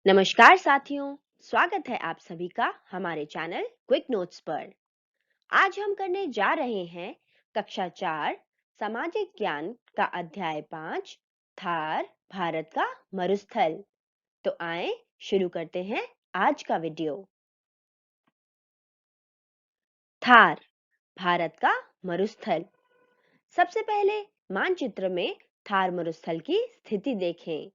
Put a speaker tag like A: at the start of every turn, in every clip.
A: नमस्कार साथियों, स्वागत है आप सभी का हमारे चैनल क्विक नोट्स पर। आज हम करने जा रहे हैं कक्षा 4 सामाजिक ज्ञान का अध्याय 5 थार भारत का मरुस्थल। तो आए शुरू करते हैं आज का वीडियो। थार भारत का मरुस्थल। सबसे पहले मानचित्र में थार मरुस्थल की स्थिति देखें।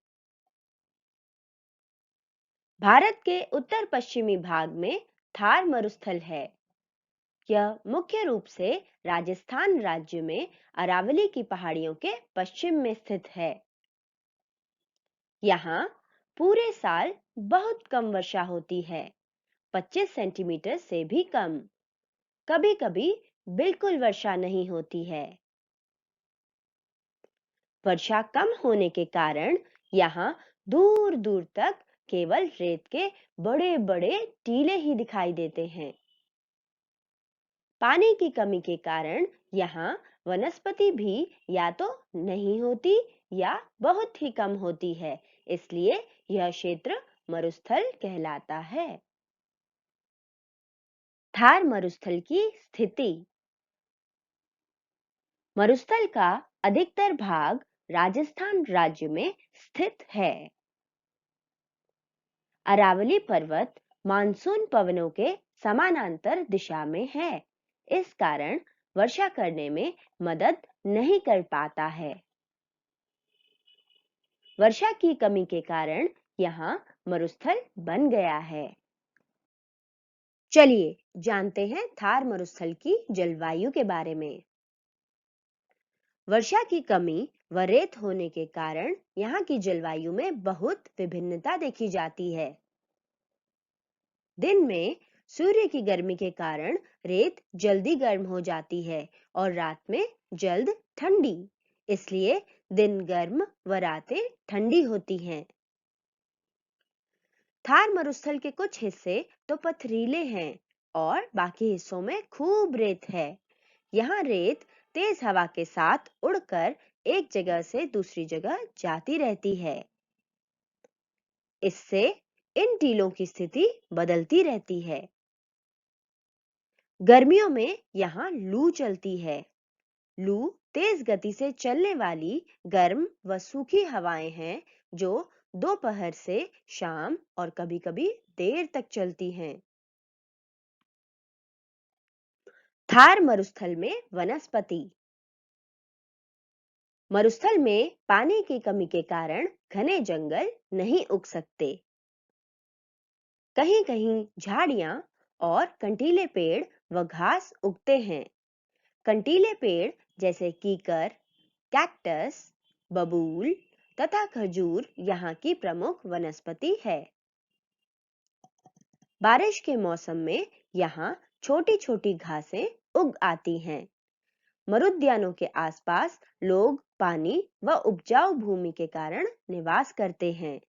A: भारत के उत्तर पश्चिमी भाग में थार मरुस्थल है। यह मुख्य रूप से राजस्थान राज्य में अरावली की पहाड़ियों के पश्चिम में स्थित है। यहाँ पूरे साल बहुत कम वर्षा होती है, 25 सेंटीमीटर से भी कम। कभी-कभी बिल्कुल वर्षा नहीं होती है। वर्षा कम होने के कारण यहाँ दूर-दूर तक केवल रेत के बड़े-बड़े टीले ही दिखाई देते हैं। पानी की कमी के कारण यहाँ वनस्पति भी या तो नहीं होती या बहुत ही कम होती है, इसलिए यह क्षेत्र मरुस्थल कहलाता है। थार मरुस्थल की स्थिति। मरुस्थल का अधिकतर भाग राजस्थान राज्य में स्थित है। अरावली पर्वत मानसून पवनों के समानांतर दिशा में है, इस कारण वर्षा करने में मदद नहीं कर पाता है। वर्षा की कमी के कारण यहाँ मरुस्थल बन गया है। चलिए जानते हैं थार मरुस्थल की जलवायु के बारे में। वर्षा की कमी व रेत होने के कारण यहाँ की जलवायु में बहुत विभिन्नता देखी जाती है। दिन में सूर्य की गर्मी के कारण रेत जल्दी गर्म हो जाती है और रात में जल्द ठंडी, इसलिए दिन गर्म व रातें ठंडी होती हैं। थार मरुस्थल के कुछ हिस्से तो पथरीले हैं और बाकी हिस्सों में खूब रेत है। यहाँ रेत तेज हवा के साथ उड़कर एक जगह से दूसरी जगह जाती रहती है। इससे इन टीलों की स्थिति बदलती रहती है। गर्मियों में यहाँ लू चलती है। लू तेज गति से चलने वाली गर्म व सूखी हवाएं हैं जो दोपहर से शाम और कभी-कभी देर तक चलती हैं। थार मरुस्थल में वनस्पति। मरुस्थल में पानी की कमी के कारण घने जंगल नहीं उग सकते। कहीं-कहीं झाड़ियां और कंटीले पेड़ व घास उगते हैं। कंटीले पेड़ जैसे कीकर, कैक्टस, बबूल तथा खजूर यहाँ की प्रमुख वनस्पति है। बारिश के मौसम में यहाँ छोटी-छोटी घासें उग आती हैं। मरुद्यानों के आसपास लोग पानी व उपजाऊ भूमि के कारण निवास करते हैं।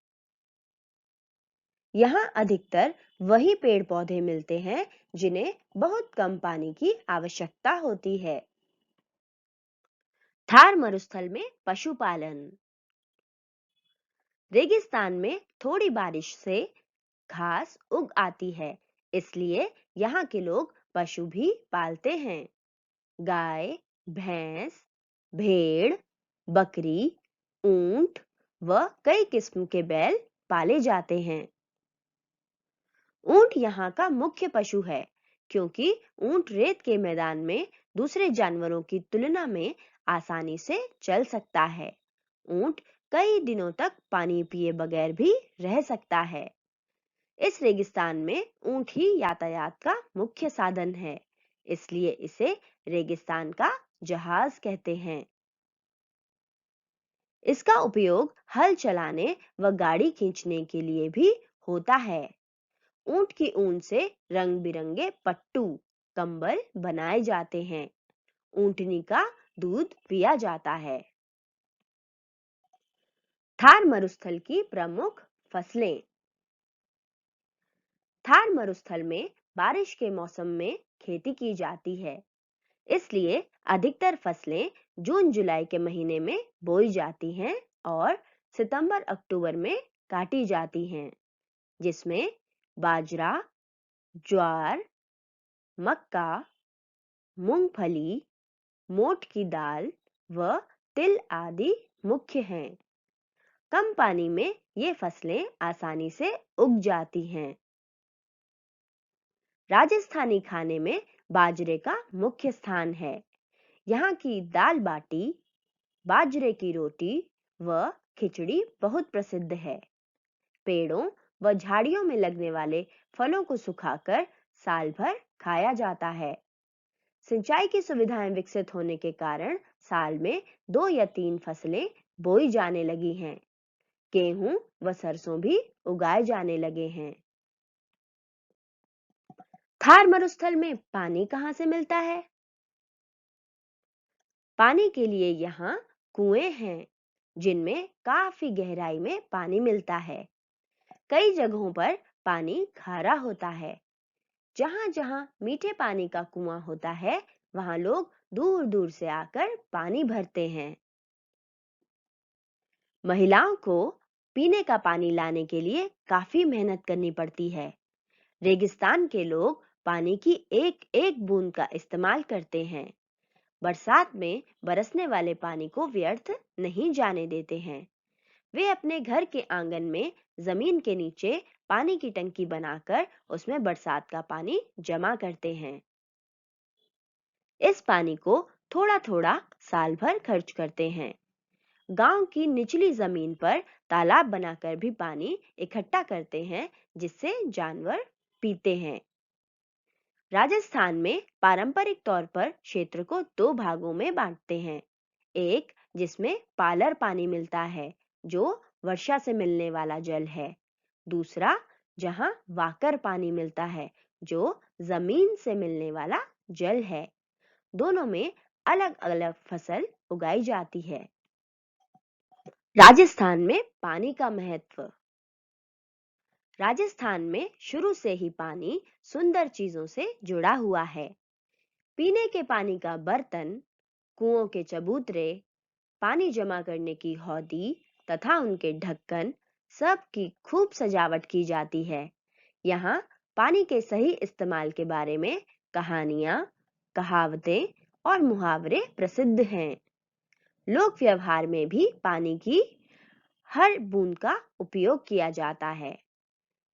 A: यहाँ अधिकतर वही पेड़ पौधे मिलते हैं जिन्हें बहुत कम पानी की आवश्यकता होती है। थार मरुस्थल में पशुपालन। रेगिस्तान में थोड़ी बारिश से घास उग आती है, इसलिए यहाँ के लोग पशु भी पालते हैं। गाय, भैंस, भेड़, बकरी, ऊंट व कई किस्म के बैल पाले जाते हैं। ऊंट यहाँ का मुख्य पशु है, क्योंकि ऊंट रेत के मैदान में दूसरे जानवरों की तुलना में आसानी से चल सकता है। ऊंट कई दिनों तक पानी पिए बगैर भी रह सकता है। इस रेगिस्तान में ऊंट ही यातायात का मुख्य साधन है, इसलिए इसे रेगिस्तान का जहाज कहते हैं। इसका उपयोग हल चलाने व गाड़ी खींचने के लिए भी होता है। ऊंट की ऊन से रंग बिरंगे पट्टू, कंबल बनाए जाते हैं। ऊंटनी का दूध पिया जाता है। थार मरुस्थल की प्रमुख फसलें। थार मरुस्थल में बारिश के मौसम में खेती की जाती है, इसलिए अधिकतर फसलें जून जुलाई के महीने में बोई जाती हैं और सितंबर अक्टूबर में काटी जाती हैं। जिसमें बाजरा, ज्वार, मक्का, मूंगफली, मोठ की दाल व तिल आदि मुख्य हैं। कम पानी में ये फसलें आसानी से उग जाती हैं। राजस्थानी खाने में बाजरे का मुख्य स्थान है। यहाँ की दाल बाटी, बाजरे की रोटी व खिचड़ी बहुत प्रसिद्ध है। पेड़ों व झाड़ियों में लगने वाले फलों को सुखाकर साल भर खाया जाता है। सिंचाई की सुविधाएं विकसित होने के कारण साल में 2 या 3 फसलें बोई जाने लगी हैं। गेहूं व सरसों भी उगाए जाने लगे हैं। थार मरुस्थल में पानी कहां से मिलता है? पानी के लिए यहाँ कुएं हैं, जिनमें काफी गहराई में पानी मिलता है। कई जगहों पर पानी खारा होता है। जहां जहां मीठे पानी का कुआं होता है, वहां लोग दूर दूर से आकर पानी भरते हैं। महिलाओं को पीने का पानी लाने के लिए काफी मेहनत करनी पड़ती है। रेगिस्तान के लोग पानी की एक एक बूंद का इस्तेमाल करते हैं। बरसात में बरसने वाले पानी को व्यर्थ नहीं जाने देते हैं। वे अपने घर के आंगन में जमीन के नीचे पानी की टंकी बनाकर उसमें बरसात का पानी जमा करते हैं। इस पानी को थोड़ा थोड़ा साल भर खर्च करते हैं। गांव की निचली जमीन पर तालाब बनाकर भी पानी इकट्ठा करते हैं, जिससे जानवर पीते हैं। राजस्थान में पारंपरिक तौर पर क्षेत्र को 2 भागों में बांटते हैं। एक जिसमें पालर पानी मिलता है, जो वर्षा से मिलने वाला जल है। दूसरा जहां वाकर पानी मिलता है, जो जमीन से मिलने वाला जल है। दोनों में अलग अलग फसल उगाई जाती है। राजस्थान में पानी का महत्व। राजस्थान में शुरू से ही पानी सुंदर चीजों से जुड़ा हुआ है। पीने के पानी का बर्तन, कुओं के चबूतरे, पानी जमा करने की हौदी तथा उनके ढक्कन, सब की खूब सजावट की जाती है। यहाँ पानी के सही इस्तेमाल के बारे में कहानियां, कहावतें और मुहावरे प्रसिद्ध हैं। लोक व्यवहार में भी पानी की हर बूंद का उपयोग किया जाता है।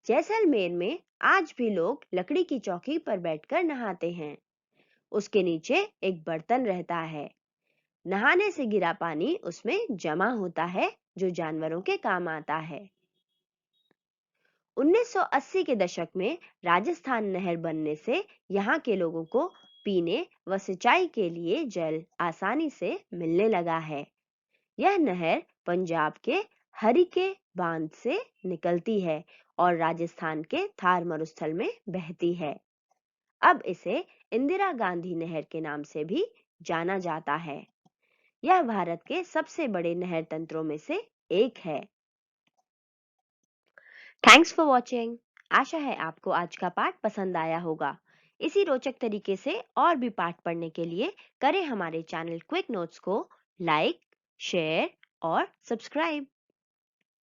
A: जैसलमेर में आज भी लोग लकड़ी की चौकी पर बैठकर नहाते हैं। उसके नीचे एक बर्तन रहता है। नहाने से गिरा पानी उसमें जमा होता है, जो जानवरों के काम आता है। 1980 के दशक में राजस्थान नहर बनने से यहाँ के लोगों को पीने व सिंचाई के लिए जल आसानी से मिलने लगा है। यह नहर पंजाब के हरिके बांध से निकलती है और राजस्थान के थार मरुस्थल में बहती है। अब इसे इंदिरा गांधी नहर के नाम से भी जाना जाता है। यह भारत के सबसे बड़े नहर तंत्रों में से एक है। Thanks for watching. आशा है आपको आज का पाठ पसंद आया होगा। इसी रोचक तरीके से और भी पाठ पढ़ने के लिए करें हमारे चैनल क्विक नोट्स को लाइक, शेयर और सब्सक्राइब।